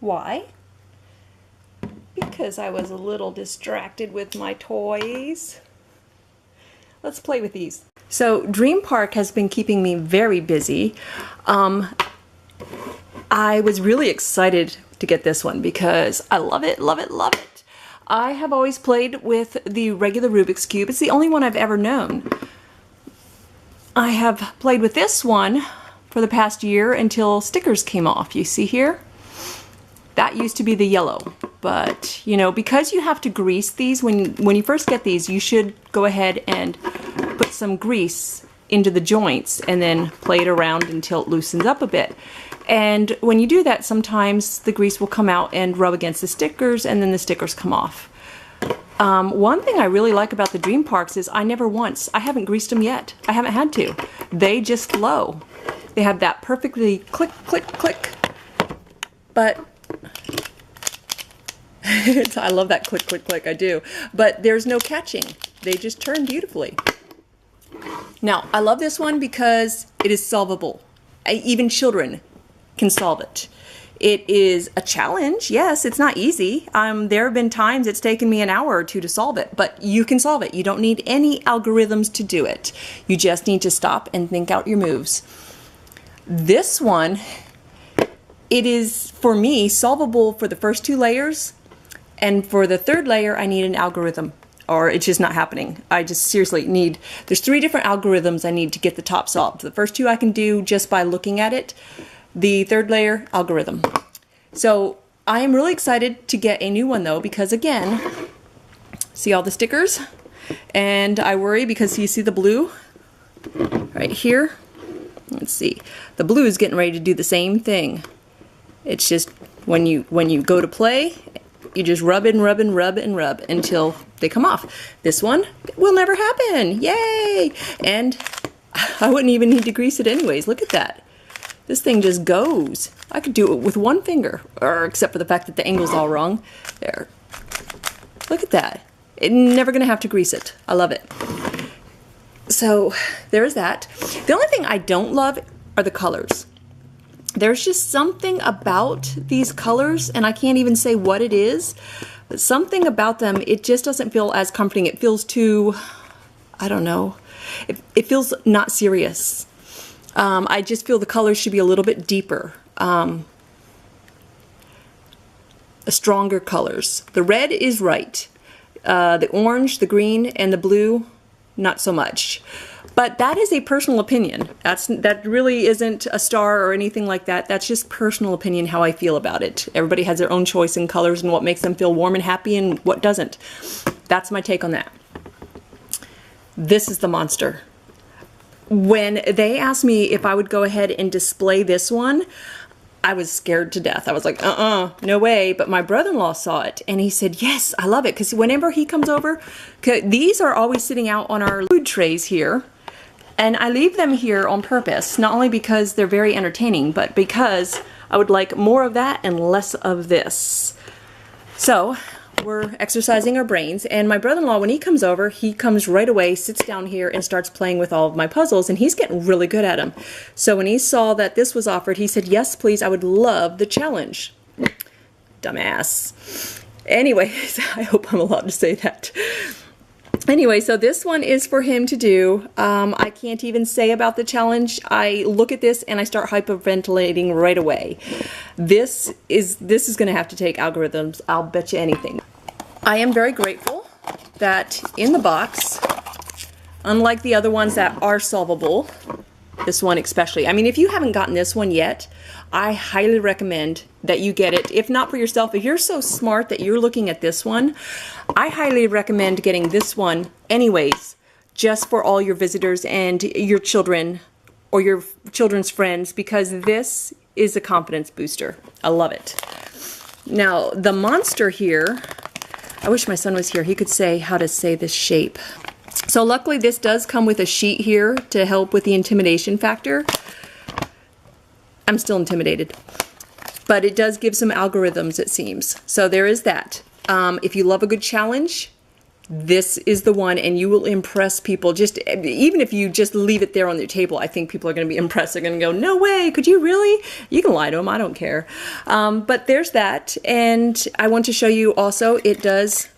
Why? Because I was a little distracted with my toys. Let's play with these. So Dreampark has been keeping me very busy. I was really excited to get this one because I love it, love it, love it. I have always played with the regular Rubik's Cube. It's the only one I've ever known. I have played with this one for the past year until stickers came off. You see here? That used to be the yellow. But, you know, because you have to grease these, when you first get these, you should go ahead and put some grease into the joints and then play it around until it loosens up a bit. And when you do that, sometimes the grease will come out and rub against the stickers, and then the stickers come off. One thing I really like about the Dreamparks is I haven't greased them yet. I haven't had to. They just flow. They have that perfectly click, click, click. But I love that click, click, click, I do. But there's no catching. They just turn beautifully. Now, I love this one because it is solvable. Even children can solve it. It is a challenge. Yes, it's not easy. There have been times it's taken me an hour or two to solve it, but you can solve it. You don't need any algorithms to do it. You just need to stop and think out your moves. This one, it is, for me, solvable for the first 2 layers, and for the 3rd layer, I need an algorithm, or it's just not happening. I just seriously need, there's 3 different algorithms I need to get the top solved. The first 2 I can do just by looking at it. The 3rd layer, algorithm. So I am really excited to get a new one though, because again, see all the stickers? And I worry because you see the blue right here? Let's see. The blue is getting ready to do the same thing. It's just when you go to play, you just rub and rub and rub and rub until they come off. This one will never happen. Yay! And I wouldn't even need to grease it anyways. Look at that. This thing just goes. I could do it with 1 finger, or except for the fact that the angle's all wrong. There. Look at that. Never gonna have to grease it. I love it. So there's that. The only thing I don't love are the colors. There's just something about these colors, and I can't even say what it is, but something about them, it just doesn't feel as comforting. It feels too, I don't know, it feels not serious. I just feel the colors should be a little bit deeper, stronger colors. The red is right. The orange, the green, and the blue, not so much. But that is a personal opinion. That really isn't a star or anything like that. That's just personal opinion, how I feel about it. Everybody has their own choice in colors and what makes them feel warm and happy and what doesn't. That's my take on that. This is the monster. When they asked me if I would go ahead and display this one, I was scared to death. I was like, no way. But my brother-in-law saw it and he said, yes, I love it. Because whenever he comes over, these are always sitting out on our food trays here. And I leave them here on purpose, not only because they're very entertaining, but because I would like more of that and less of this. So we're exercising our brains, and my brother-in-law, when he comes over, he comes right away, sits down here, and starts playing with all of my puzzles, and he's getting really good at them. So when he saw that this was offered, he said, yes, please, I would love the challenge. Dumbass. Anyways, I hope I'm allowed to say that. Anyway, so this one is for him to do. I can't even say about the challenge. I look at this and I start hyperventilating right away. This is going to have to take algorithms. I'll bet you anything. I am very grateful that in the box, unlike the other ones that are solvable, this one especially. I mean, if you haven't gotten this one yet, I highly recommend that you get it. If not for yourself, if you're so smart that you're looking at this one, I highly recommend getting this one anyways, just for all your visitors and your children or your children's friends, because this is a confidence booster. I love it. Now, the monster here, I wish my son was here. He could say how to say this shape. So luckily this does come with a sheet here to help with the intimidation factor. I'm still intimidated. But it does give some algorithms, it seems. So there is that. If you love a good challenge this is the one, and you will impress people. Just even if you just leave it there on their table, I think people are going to be impressed. They're going to go, no way, could you really? You can lie to them, I don't care. But there's that, and I want to show you also it does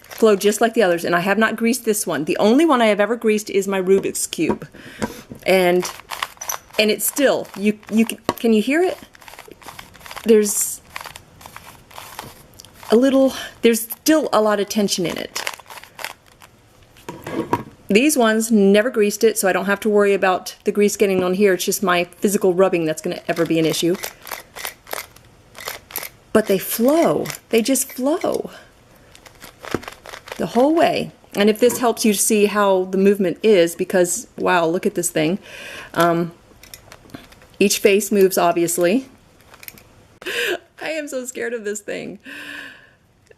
flow just like the others, and I have not greased this one. The only one I have ever greased is my Rubik's Cube, and it's still, can you hear it? There's still a lot of tension in it. These ones never greased it, so I don't have to worry about the grease getting on here. It's just my physical rubbing that's going to ever be an issue. But they flow. They just flow the whole way. And if this helps you to see how the movement is, because, wow, look at this thing. Each face moves, obviously. I am so scared of this thing.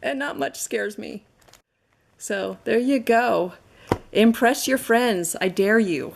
And not much scares me. So there you go. Impress your friends. I dare you.